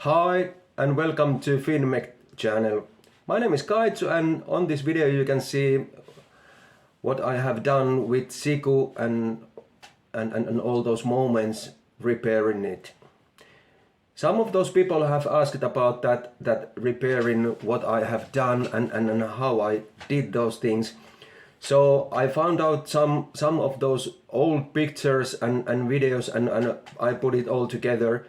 Hi and welcome to FinMech channel. My name is Kaitsu and on this video you can see what I have done with Siku and all those moments repairing it. Some of those people have asked about that repairing, what I have done and how I did those things. So I found out some of those old pictures and videos and I put it all together.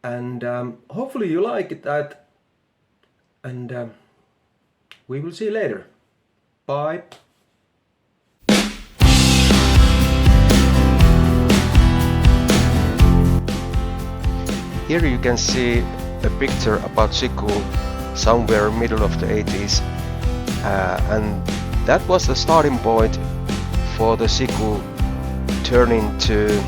And hopefully you like that, and we will see you later. Bye. Here you can see a picture about Siku somewhere middle of the 80s, and that was the starting point for the Siku turning to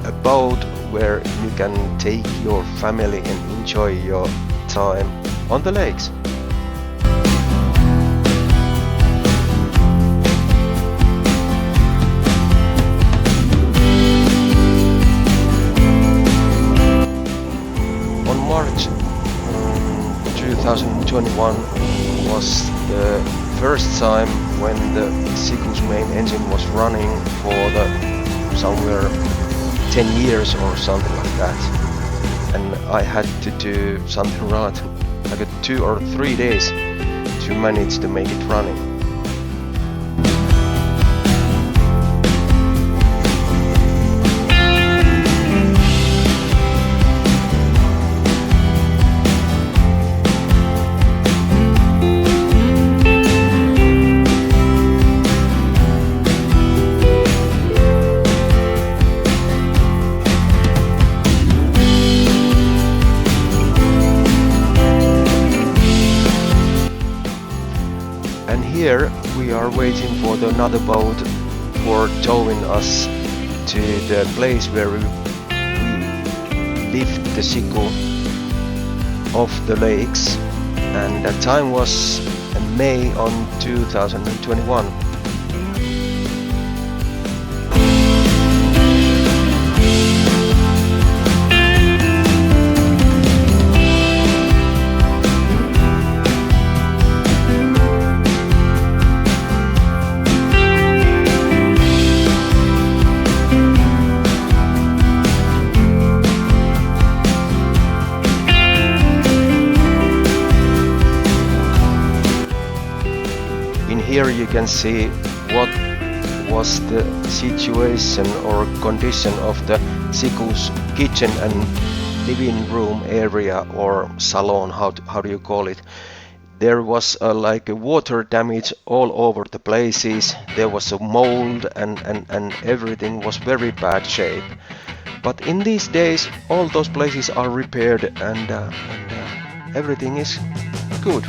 a boat where you can take your family and enjoy your time on the lakes. On March 2021 was the first time when the Siku's main engine was running for the somewhere 10 years or something like that, and I had to do something around like 2 or 3 days to manage to make it running. And here we are waiting for another boat for towing us to the place where we lift the Siku off the lakes, and that time was in May on 2021. Here you can see what was the situation or condition of the Siku's kitchen and living room area or salon, how do you call it. There was like a water damage all over the places. There was a mold and everything was very bad shape. But in these days all those places are repaired and everything is good.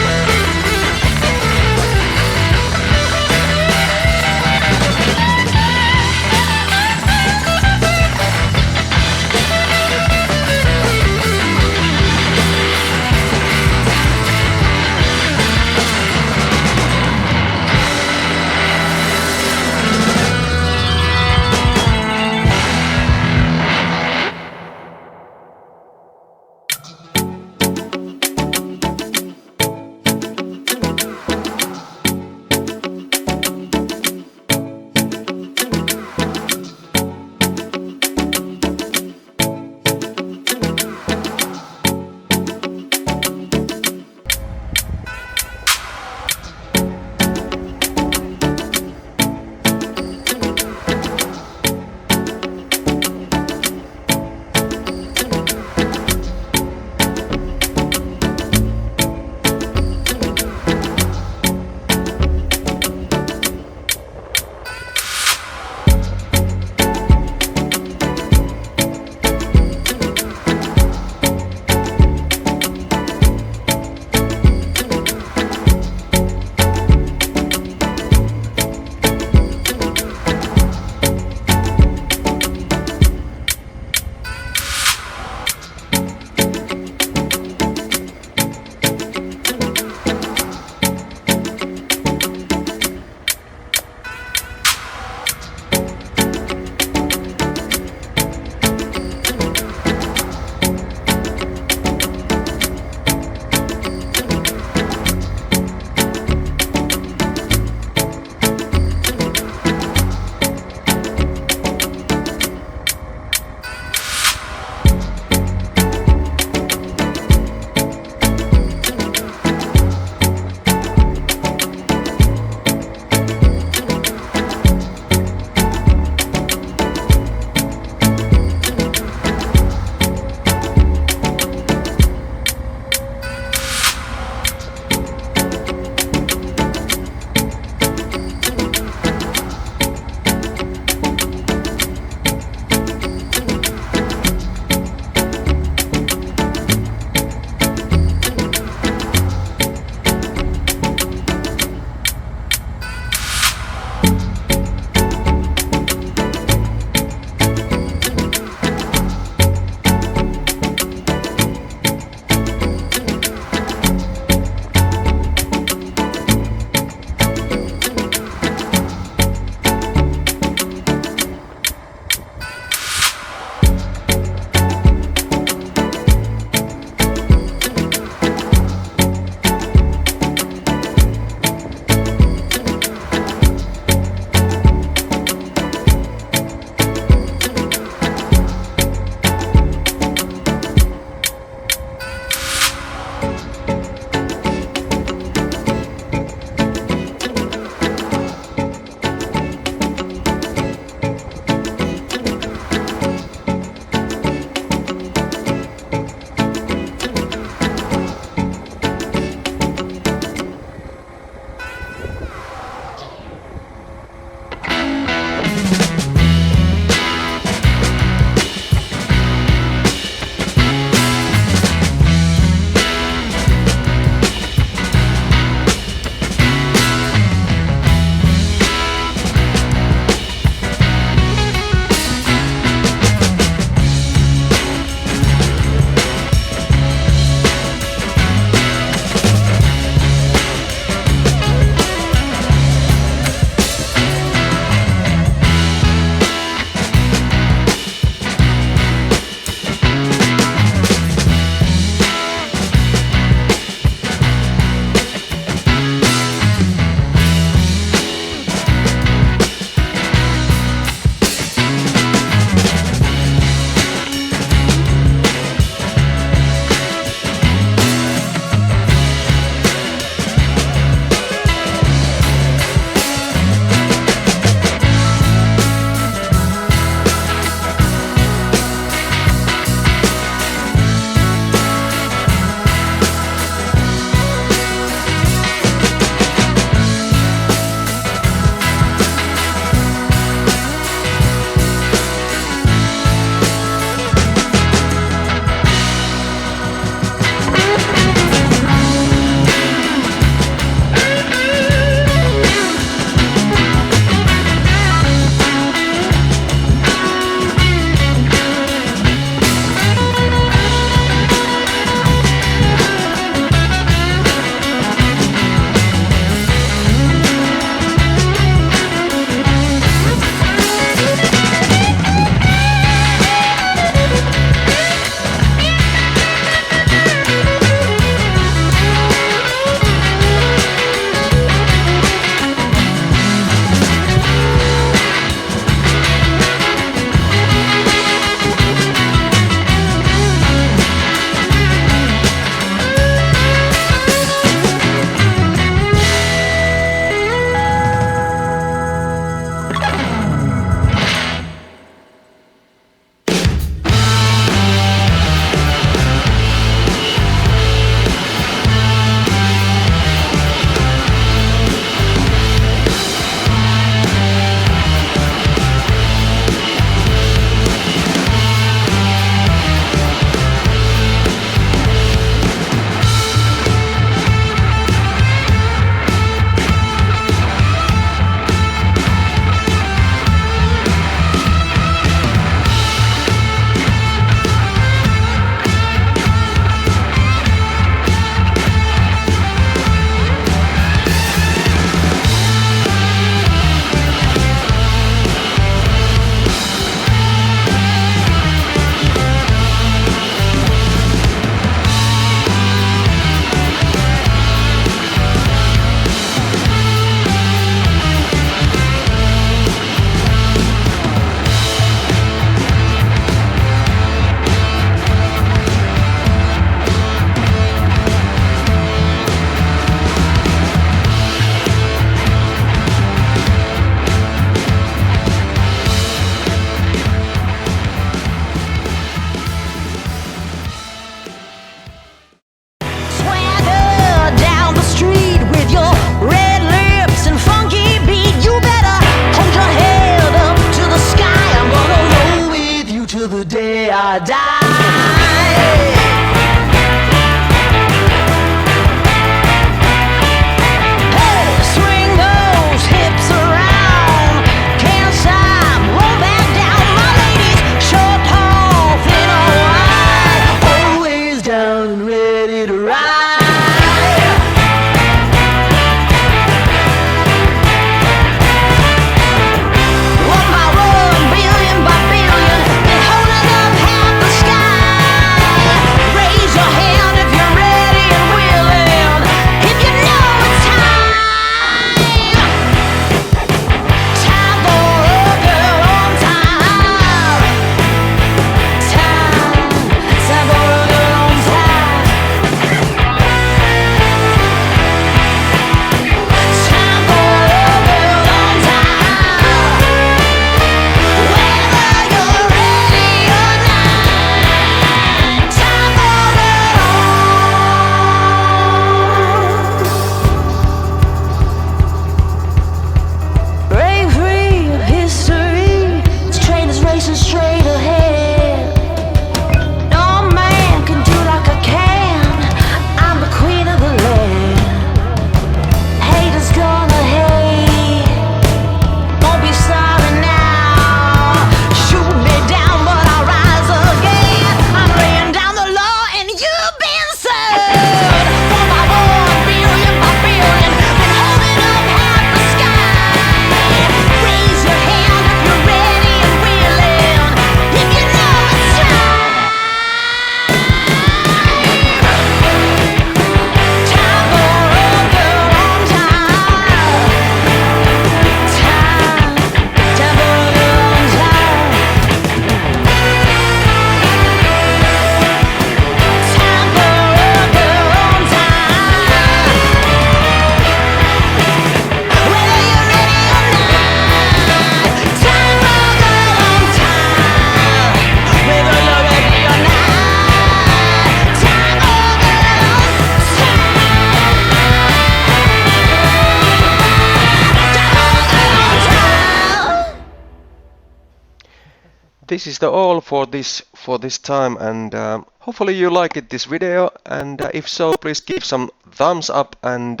this is the all for this time, and hopefully you liked this video, and if so, please give some thumbs up and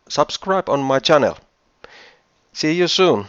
subscribe on my channel. See you soon.